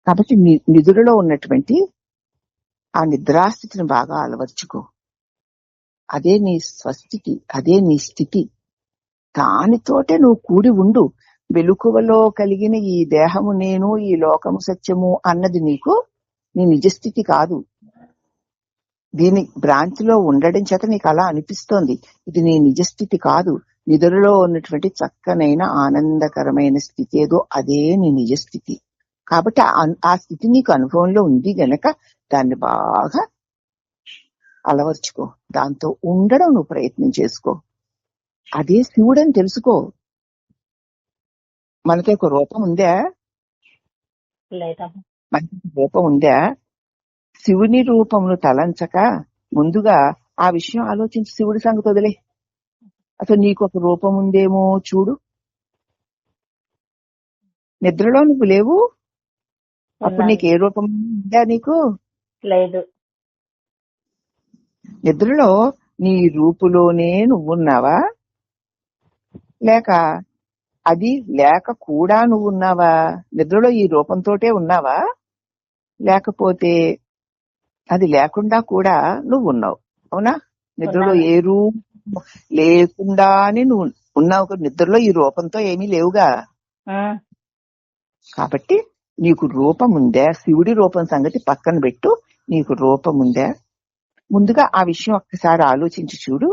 కాబట్టి నిధులలో ఉన్నటువంటి ఆ నిద్రాస్థితిని బాగా అలవర్చుకో. అదే నీ స్వస్థితి, అదే నీ స్థితి. దానితోటే నువ్వు కూడి ఉండు. వెలుకువలో కలిగిన ఈ దేహము నేను, ఈ లోకము సత్యము అన్నది నీకు నీ నిజస్థితి కాదు. దీని భ్రాంతిలో ఉండడం చేత నీకు అలా అనిపిస్తోంది. ఇది నీ నిజస్థితి కాదు. నిద్రలో ఉన్నటువంటి చక్కనైన ఆనందకరమైన స్థితి ఏదో అదే నీ నిజస్థితి. కాబట్టి ఆ స్థితి నీకు అనుభవంలో ఉంది గనక దాన్ని బాగా అలవర్చుకో. దాంతో ఉండడం నువ్వు ప్రయత్నం చేసుకో. అదే శివుడని తెలుసుకో. మనకి ఒక రూపం ఉందా? మనకి రూపం ఉందా? శివుని రూపమును తలంచక ముందుగా ఆ విషయం ఆలోచించి శివుడి సంగతి వదిలే. అసలు నీకు ఒక రూపం ఉందేమో చూడు. నిద్రలో నువ్వు లేవు, అప్పుడు నీకు ఏ రూపం ఉందా? నీకు లేదు. నిద్రలో నీ రూపులోనే నువ్వున్నావా, లేక అది లేక కూడా నువ్వున్నావా? నిద్రలో ఈ రూపంతోటే ఉన్నావా, లేకపోతే అది లేకుండా కూడా నువ్వు ఉన్నావు? అవునా? నిద్రలో ఏ రూపం లేకుండానే నువ్వు ఉన్నావు. నిద్రలో ఈ రూపంతో ఏమీ లేవుగా. కాబట్టి నీకు రూపం ఉందా? శివుడి రూపం సంగతి పక్కన పెట్టు. నీకు రూపం ఉందా? ముందుగా ఆ విషయం ఒక్కసారి ఆలోచించి చూడు.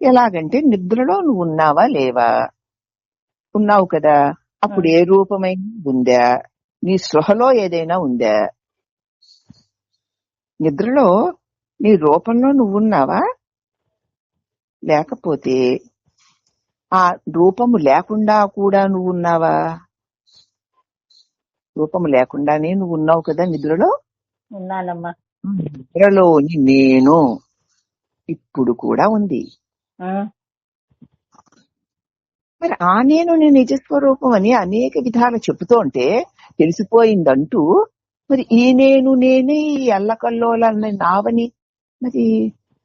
ఎలాగంటే నిద్రలో నువ్వు ఉన్నావా లేవా? ఉన్నావు కదా. అప్పుడు ఏ రూపమైనా ఉందా? నీ స్పృహలో ఏదైనా ఉందా? నిద్రలో నీ రూపంలో నువ్వున్నావా, లేకపోతే ఆ రూపము లేకుండా కూడా నువ్వున్నావా? రూపము లేకుండానే నువ్వు ఉన్నావు కదా నిద్రలో. ఉన్నానమ్మా. నిద్రలోని నేను ఇప్పుడు కూడా ఉంది. మరి ఆ నేను నీ నిజస్వరూపం అని అనేక విధాలు చెబుతూ ఉంటే తెలిసిపోయిందంటూ, మరి ఈ నేను నేనే ఈ అల్లకల్లోలన్న నావని మరి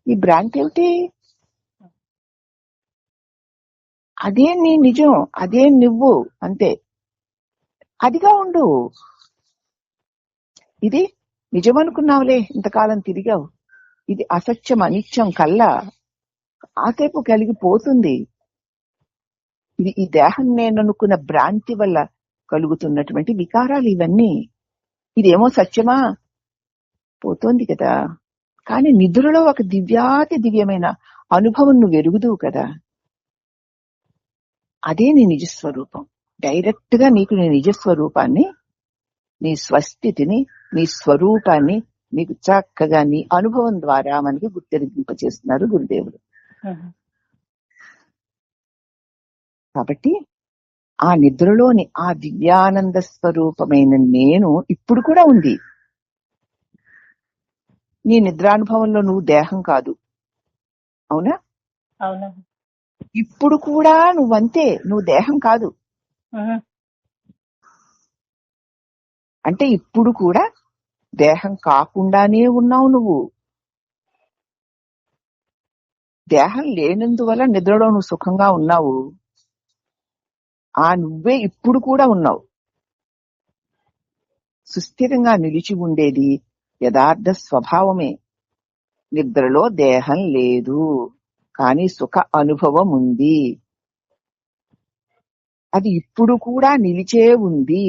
ఈ భ్రాంతి ఏమిటి? అదే నీ నిజం, అదే నువ్వు, అంతే. అదిగా ఉండు. ఇది నిజం అనుకున్నావులే, ఇంతకాలం తిరిగావు. ఇది అసత్యం, అనిత్యం కల్లా ఆసేపు కలిగిపోతుంది. ఇది ఈ దేహం నేననుకున్న భ్రాంతి వల్ల కలుగుతున్నటువంటి వికారాలు ఇవన్నీ. ఇదేమో సత్యమా? పోతోంది కదా. కానీ నిద్రలో ఒక దివ్యాతి దివ్యమైన అనుభవం నువ్వు ఎరుగుదువు కదా. అదే నీ నిజస్వరూపం. డైరెక్ట్ గా నీకు నీ నిజస్వరూపాన్ని, నీ స్వస్థితిని, నీ స్వరూపాన్ని నీకు చక్కగా నీ అనుభవం ద్వారా మనకి గుర్తింపచేస్తున్నారు గురుదేవుడు. కాబట్టి ఆ నిద్రలోని ఆ దివ్యానంద స్వరూపమైన నేను ఇప్పుడు కూడా ఉంది. నీ నిద్రానుభవంలో నువ్వు దేహం కాదు, అవునా? అవునా. ఇప్పుడు కూడా నువ్వంతే, నువ్వు దేహం కాదు. అంటే ఇప్పుడు కూడా దేహం కాకుండానే ఉన్నావు నువ్వు. దేహం లేనందువల్ల నిద్రలో నువ్వు సుఖంగా ఉన్నావు. ఆ నువ్వే ఇప్పుడు కూడా ఉన్నావు. సుస్థిరంగా నిలిచి ఉండేది యథార్థ స్వభావమే. నిద్రలో దేహం లేదు, కానీ సుఖ అనుభవం ఉంది. అది ఇప్పుడు కూడా నిలిచే ఉంది.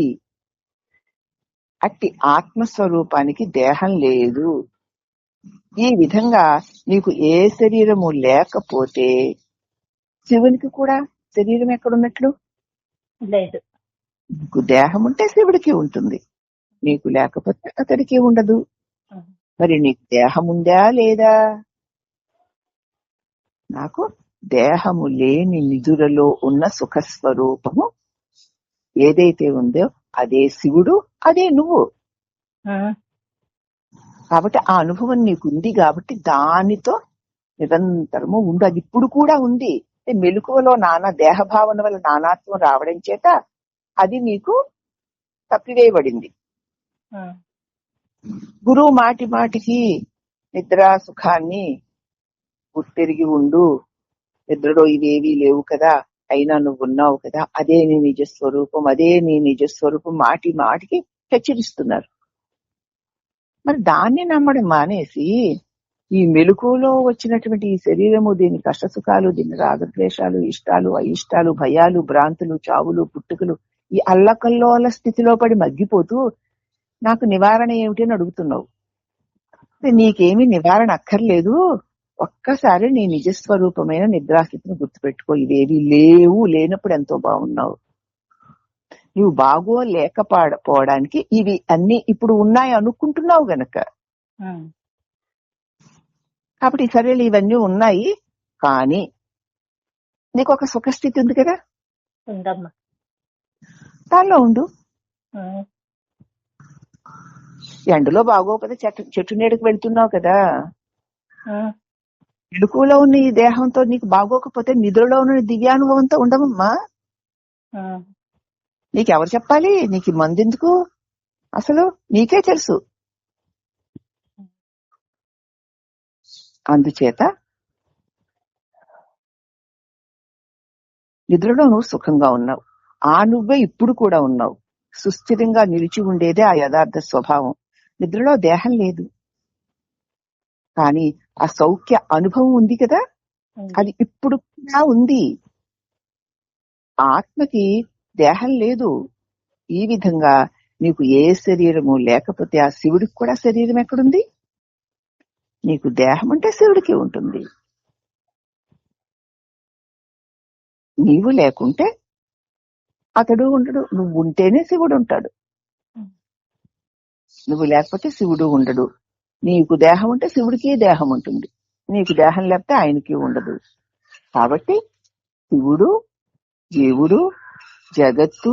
అట్టి ఆత్మస్వరూపానికి దేహం లేదు. ఈ విధంగా నీకు ఏ శరీరము లేకపోతే శివునికి కూడా శరీరం ఎక్కడున్నట్లు? లేదు. నీకు దేహం ఉంటే శివుడికి ఉంటుంది, నీకు లేకపోతే అతడికి ఉండదు. మరి నీకు దేహం ఉందా లేదా? నాకు దేహము లేని నిదురలో ఉన్న సుఖస్వరూపము ఏదైతే ఉందో అదే శివుడు, అదే నువ్వు. కాబట్టి ఆ అనుభవం నీకుంది కాబట్టి దానితో నిరంతరము ఉండు. అది ఇప్పుడు కూడా ఉంది. మెలకువలో దేహ భావన వల్ల నానాత్వం రావడం చేత అది నీకు తప్పివేయబడింది. గురువు మాటి మాటికి నిద్రా సుఖాన్ని గుర్తెరిగి ఉండు, నిద్రలో ఇవేవీ లేవు కదా, అయినా నువ్వు ఉన్నావు కదా, అదే నీ నిజస్వరూపం, అదే నీ నిజస్వరూపం మాటి మాటికి హెచ్చరిస్తున్నారు. మరి దాన్ని నమ్మడం మానేసి ఈ మెలకువలో వచ్చినటువంటి ఈ శరీరము, దీని కష్టసుఖాలు, దీని రాగద్వేషాలు, ఇష్టాలు, అయిష్టాలు, భయాలు, భ్రాంతులు, చావులు, పుట్టుకలు, ఈ అల్లకల్లోల స్థితిలో పడి మగ్గిపోతూ నాకు నివారణ ఏమిటి అని అడుగుతున్నావు. నీకేమీ నివారణ అక్కర్లేదు. ఒక్కసారి నీ నిజస్వరూపమైన నిద్రాస్థితిని గుర్తుపెట్టుకో. ఇవేవి లేవు, లేనప్పుడు ఎంతో బాగున్నావు. నువ్వు బాగోలేకపోవడానికి ఇవి అన్ని ఇప్పుడు ఉన్నాయి అనుకుంటున్నావు గనక. కాబట్టి సరేలే ఇవన్నీ ఉన్నాయి, కానీ నీకు ఒక సుఖస్థితి ఉంది కదా, దానిలో ఉండు. ఎండలో బాగోకపోతే చెట్టు నీడకు వెళ్తున్నావు కదా. మెలకువలో ఉన్న ఈ దేహంతో నీకు బాగోకపోతే నిద్రలో ఉన్న దివ్యానుభవంతో ఉండవమ్మా. నీకెవరు చెప్పాలి? నీకు మందు ఎందుకు? అసలు నీకే తెలుసు. అందుచేత నిద్రలో నువ్వు సుఖంగా ఉన్నావు. ఆ నువ్వే ఇప్పుడు కూడా ఉన్నావు. సుస్థిరంగా నిలిచి ఉండేదే ఆ యథార్థ స్వభావం. నిద్రలో దేహం లేదు, కానీ ఆ సౌఖ్య అనుభవం ఉంది కదా, అది ఇప్పుడు కూడా ఉంది. ఆత్మకి దేహం లేదు. ఈ విధంగా నీకు ఏ శరీరము లేకపోతే ఆ శివుడికి కూడా శరీరం ఎక్కడుంది? నీకు దేహం అంటే శివుడికి ఉంటుంది. నీవు లేకుంటే అతడు ఉండడు. నువ్వు ఉంటేనే శివుడు ఉంటాడు. నువ్వు లేకపోతే శివుడు ఉండడు. నీకు దేహం ఉంటే శివుడికి దేహం ఉంటుంది. నీకు దేహం లేకపోతే ఆయనకి ఉండదు. కాబట్టి శివుడు, జీవుడు, జగత్తు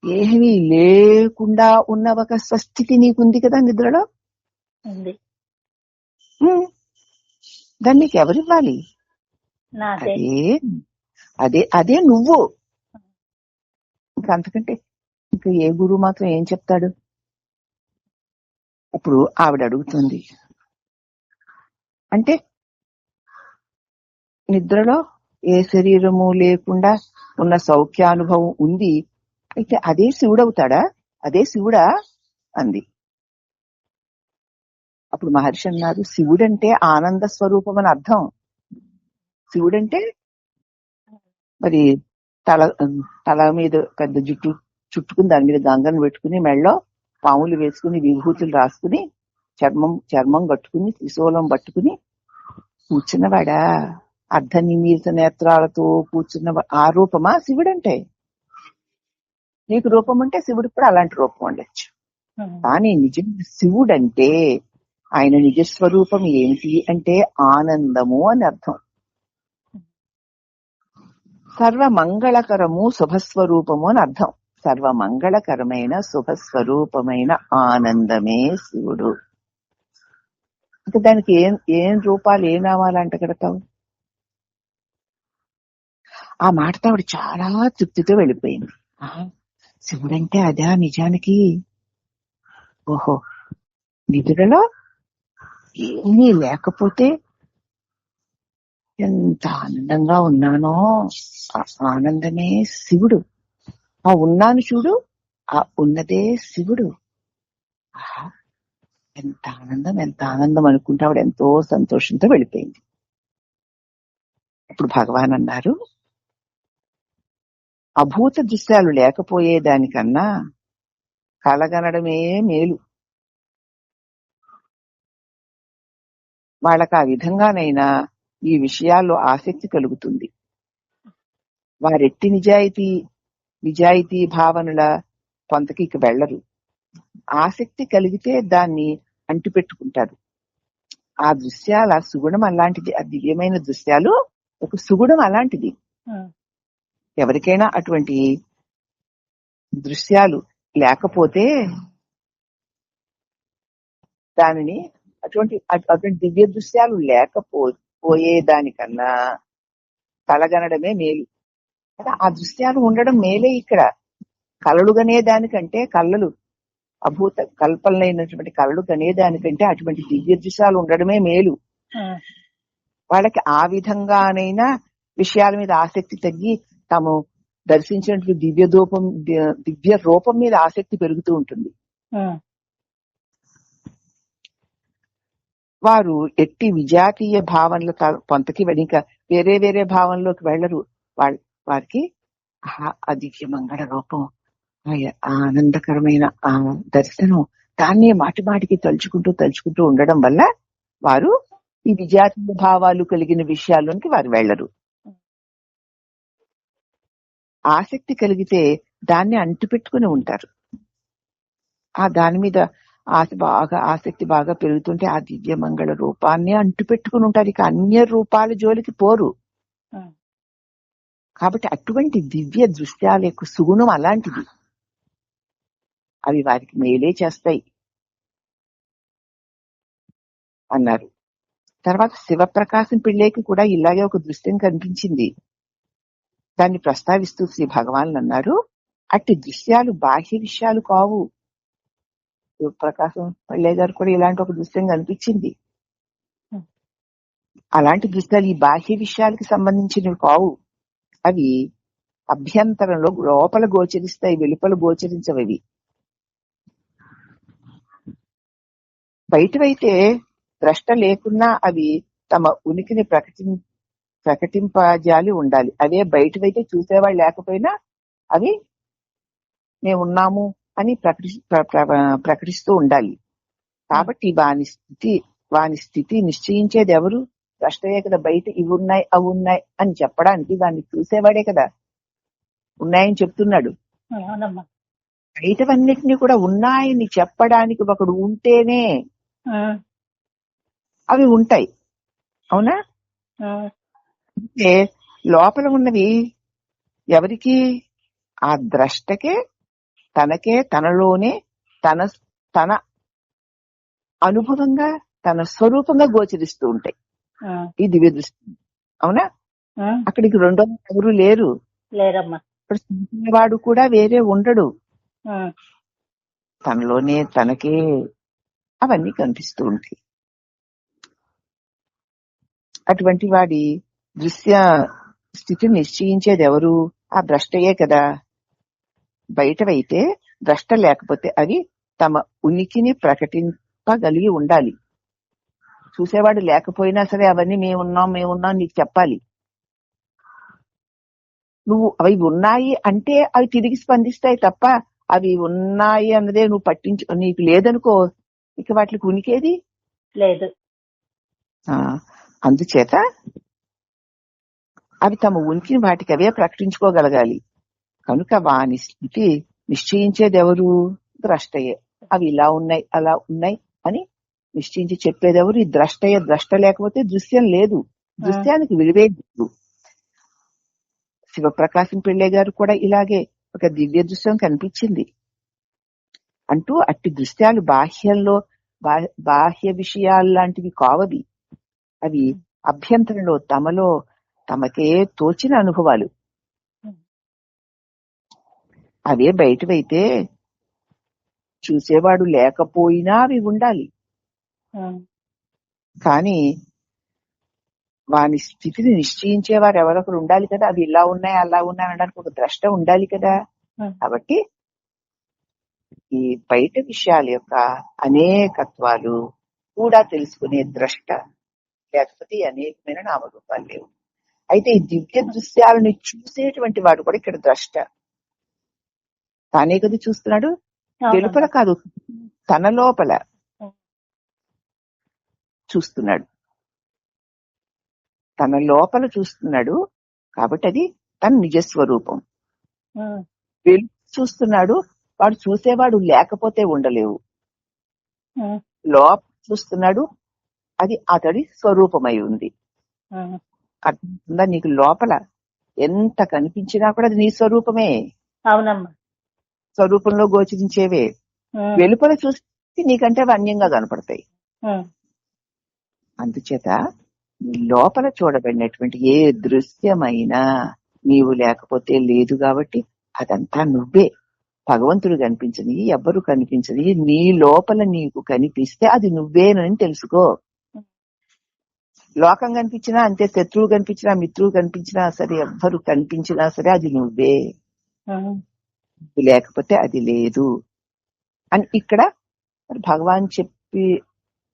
ఏమీ లేకుండా ఉన్న ఒక స్వస్థితి నీకుంది కదా నిద్రలో. దాన్ని నీకు ఎవరివ్వాలి? అదే అదే నువ్వు. ఇంకా అంతకంటే ఇంకా ఏ గురువు మాత్రం ఏం చెప్తాడు? ఇప్పుడు ఆవిడ అడుగుతుంది, అంటే నిద్రలో ఏ శరీరము లేకుండా ఉన్న సౌఖ్యానుభవం ఉంది, అయితే అదే శివుడవుతాడా? అదే శివుడా అంది. అప్పుడు మహర్షి అన్నారు, శివుడంటే ఆనంద స్వరూపం అని అర్థం. శివుడంటే మరి తల మీద పెద్ద జుట్టు చుట్టుకుని దాని మీద గంగను పెట్టుకుని మెళ్ళలో పాములు వేసుకుని విభూతులు రాసుకుని చర్మం కట్టుకుని త్రిశూలం పట్టుకుని కూర్చున్నవాడా? అర్ధ నిమీలిత నేత్రాలతో కూర్చున్న ఆ రూపమా శివుడంటే? నీకు రూపం అంటే శివుడికి కూడా అలాంటి రూపం ఉండొచ్చు. కానీ నిజం శివుడంటే ఆయన నిజస్వరూపం ఏమిటి అంటే ఆనందము అని అర్థం. సర్వమంగళకరము శుభస్వరూపము అని అర్థం. సర్వమంగళకరమైన శుభస్వరూపమైన ఆనందమే శివుడు. అంటే దానికి ఏం రూపాలు, ఏ నామాలు అంట కడతావు? ఆ మాటతో ఆవిడ చాలా తృప్తితో వెళ్ళిపోయింది. శివుడంటే అదా నిజానికి? ఓహో, నిద్రలో ఏమీ లేకపోతే ఎంత ఆనందంగా ఉన్నానో, ఆ ఆనందమే శివుడు. ఆ ఉన్నాను చూడు, ఆ ఉన్నదే శివుడు. ఎంత ఆనందం, ఎంత ఆనందం అనుకుంటే ఆవిడ ఎంతో సంతోషంతో వెళ్ళిపోయింది. ఇప్పుడు భగవాన్ అన్నారు, అభూత దృశ్యాలు లేకపోయేదానికన్నా కలగనడమే మేలు. వాళ్ళకి ఆ విధంగానైనా ఈ విషయాల్లో ఆసక్తి కలుగుతుంది. వారెట్టి నిజాయితీ భావనల పొంతకి వెళ్లరు. ఆసక్తి కలిగితే దాన్ని అంటిపెట్టుకుంటారు. ఆ దృశ్యాల సుగుణం అలాంటిది. ఆ దివ్యమైన దృశ్యాలు ఒక సుగుణం అలాంటిది. ఎవరికైనా అటువంటి దృశ్యాలు లేకపోతే దానిని అటువంటి దివ్య దృశ్యాలు లేకపోయేదానికన్నా కలగనడమే మేలు. ఆ దృశ్యాలు ఉండడం మేలే. ఇక్కడ కలలు గనేదానికంటే, కళ్ళలు అభూత కల్పనలైనటువంటి కళలు కనేదానికంటే అటువంటి దివ్య దృశ్యాలు ఉండడమే మేలు. వాళ్ళకి ఆ విధంగానైనా విషయాల మీద ఆసక్తి తగ్గి తాము దర్శించినటువంటి దివ్య రూపం మీద ఆసక్తి పెరుగుతూ ఉంటుంది. వారు ఎట్టి విజాతీయ భావనల పొంతకి వెనుక వేరే వేరే భావనలోకి వెళ్ళరు. వారికి ఆ దివ్య మంగళ రూపం, ఆ ఆనందకరమైన ఆ దర్శనం, దాన్నే మాటి మాటికి తలుచుకుంటూ ఉండడం వల్ల వారు ఈ విజాతీయ భావాలు కలిగిన విషయాల్లోనికి వారు వెళ్ళరు. ఆసక్తి కలిగితే దాన్ని అంటుపెట్టుకుని ఉంటారు. దాని మీద ఆసక్తి బాగా పెరుగుతుంటే ఆ దివ్య మంగళ రూపాన్ని అంటుపెట్టుకుని ఉంటారు. ఇక అన్య రూపాల జోలికి పోరు. కాబట్టి అటువంటి దివ్య దృశ్యాల యొక్క సుగుణం అలాంటిది. అవి వారికి మేలే చేస్తాయి అన్నారు. తర్వాత శివప్రకాశం పిళ్ళేకి కూడా ఇలాగే ఒక దృశ్యం కనిపించింది. దాన్ని ప్రస్తావిస్తూ శ్రీ భగవాన్లు అన్నారు, అట్టి దృశ్యాలు బాహ్య విషయాలు కావు. శివప్రకాశం పిళ్ళే గారు కూడా ఇలాంటి ఒక దృశ్యం కనిపించింది. అలాంటి దృశ్యాలు ఈ బాహ్య విషయాలకు సంబంధించినవి కావు. అవి అభ్యంతరంలో లోపల గోచరిస్తాయి, వెలుపల గోచరించవి. బయటవైతే ద్రష్ట లేకున్నా అవి తమ ఉనికిని ప్రకటింపజాలి ఉండాలి. అవే బయటవైతే చూసేవాళ్ళు లేకపోయినా అవి మేమున్నాము అని ప్రకటిస్తూ ఉండాలి. కాబట్టి వాని స్థితి నిశ్చయించేది ఎవరు? ద్రష్టయే కదా. బయట ఇవి ఉన్నాయి అవి ఉన్నాయి అని చెప్పడానికి దాన్ని చూసేవాడే కదా ఉన్నాయని చెప్తున్నాడు. బయటవన్నిటినీ కూడా ఉన్నాయని చెప్పడానికి ఒకడు ఉంటేనే అవి ఉంటాయి. అవునా? అంటే లోపల ఉన్నవి ఎవరికి? ఆ ద్రష్టకే, తనకే, తనలోనే తన అనుభవంగా, తన స్వరూపంగా గోచరిస్తూ ఉంటాయి ఈ దివ్య దృష్టి. అవునా? అక్కడికి రెండో ఎవరు లేరు. వాడు కూడా వేరే ఉండడు. తనలోనే తనకే అవన్నీ కనిపిస్తూ ఉంటాయి. అటువంటి వాడి దృశ్య స్థితిని నిశ్చయించేది ఎవరు? ఆ ద్రష్టయే కదా. బయటవైతే ద్రష్ట లేకపోతే అవి తమ ఉనికిని ప్రకటింపగలిగి ఉండాలి. చూసేవాడు లేకపోయినా సరే అవన్నీ మేమున్నాం నీకు చెప్పాలి. నువ్వు అవి ఉన్నాయి అంటే అవి తిరిగి స్పందిస్తాయి తప్ప అవి ఉన్నాయి అన్నదే నువ్వు నీకు లేదనుకో, ఇక వాటికి ఉనికేది లేదు. అందుచేత అవి తమ ఉనికిని వాటికి అవే ప్రకటించుకోగలగాలి. కనుక వాని స్థితి నిశ్చయించేది ఎవరు? ద్రష్టయే. అవి ఇలా ఉన్నాయి అలా ఉన్నాయి అని నిశ్చయించి చెప్పేది ఎవరు? ఈ ద్రష్టయే. ద్రష్ట లేకపోతే దృశ్యం లేదు, దృశ్యానికి విలువే లేదు. శివప్రకాశం పిళ్ళే గారు కూడా ఇలాగే ఒక దివ్య దృశ్యం కనిపించింది అంటూ, అట్టి దృశ్యాలు బాహ్య విషయాలు లాంటివి కావవి. అవి అభ్యంతరంలో తమకే తోచిన అనుభవాలు. అవే బయటవైతే చూసేవాడు లేకపోయినా అవి ఉండాలి. కానీ వాని స్థితిని నిశ్చయించేవారు ఎవరొకరు ఉండాలి కదా. అవి ఇలా ఉన్నాయి అలా ఉన్నాయి అనడానికి ఒక ద్రష్ట ఉండాలి కదా. కాబట్టి ఈ బయట విషయాల యొక్క అనేకత్వాలు కూడా తెలుసుకునే ద్రష్ట లేకపోతే అనేకమైన నామరూపాలు లేవు. అయితే ఈ దివ్య దృశ్యాలను చూసేటువంటి వాడు కూడా ఇక్కడ ద్రష్ట. తానే కదా చూస్తున్నాడు, వెలుపల కాదు, తన లోపల చూస్తున్నాడు. తన లోపల చూస్తున్నాడు కాబట్టి అది తన నిజస్వరూపం. వెలుగు చూస్తున్నాడు, వాడు చూసేవాడు లేకపోతే ఉండలేవు. లోపల చూస్తున్నాడు, అది అతడి స్వరూపమై ఉంది. అర్థమవుతుందా? నీకు లోపల ఎంత కనిపించినా కూడా అది నీ స్వరూపమే. అవునమ్మా, స్వరూపంలో గోచరించేవే. వెలుపల చూస్తే నీకంటే అన్యంగా కనపడతాయి. అందుచేత లోపల చూడబడినటువంటి ఏ దృశ్యమైనా నీవు లేకపోతే లేదు కాబట్టి అదంతా నువ్వే. భగవంతుడు కనిపించని, ఎవ్వరు కనిపించని, నీ లోపల నీకు కనిపిస్తే అది నువ్వేనని తెలుసుకో. లోకం కనిపించినా అంతే, శత్రువు కనిపించినా మిత్రువు కనిపించినా సరే, ఎవ్వరు కనిపించినా సరే అది నువ్వే. లేకపోతే అది లేదు. అని ఇక్కడ భగవాన్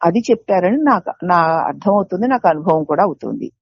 అది చెప్పారని నా అర్థం అవుతుంది, నాకు అనుభవం కూడా అవుతుంది.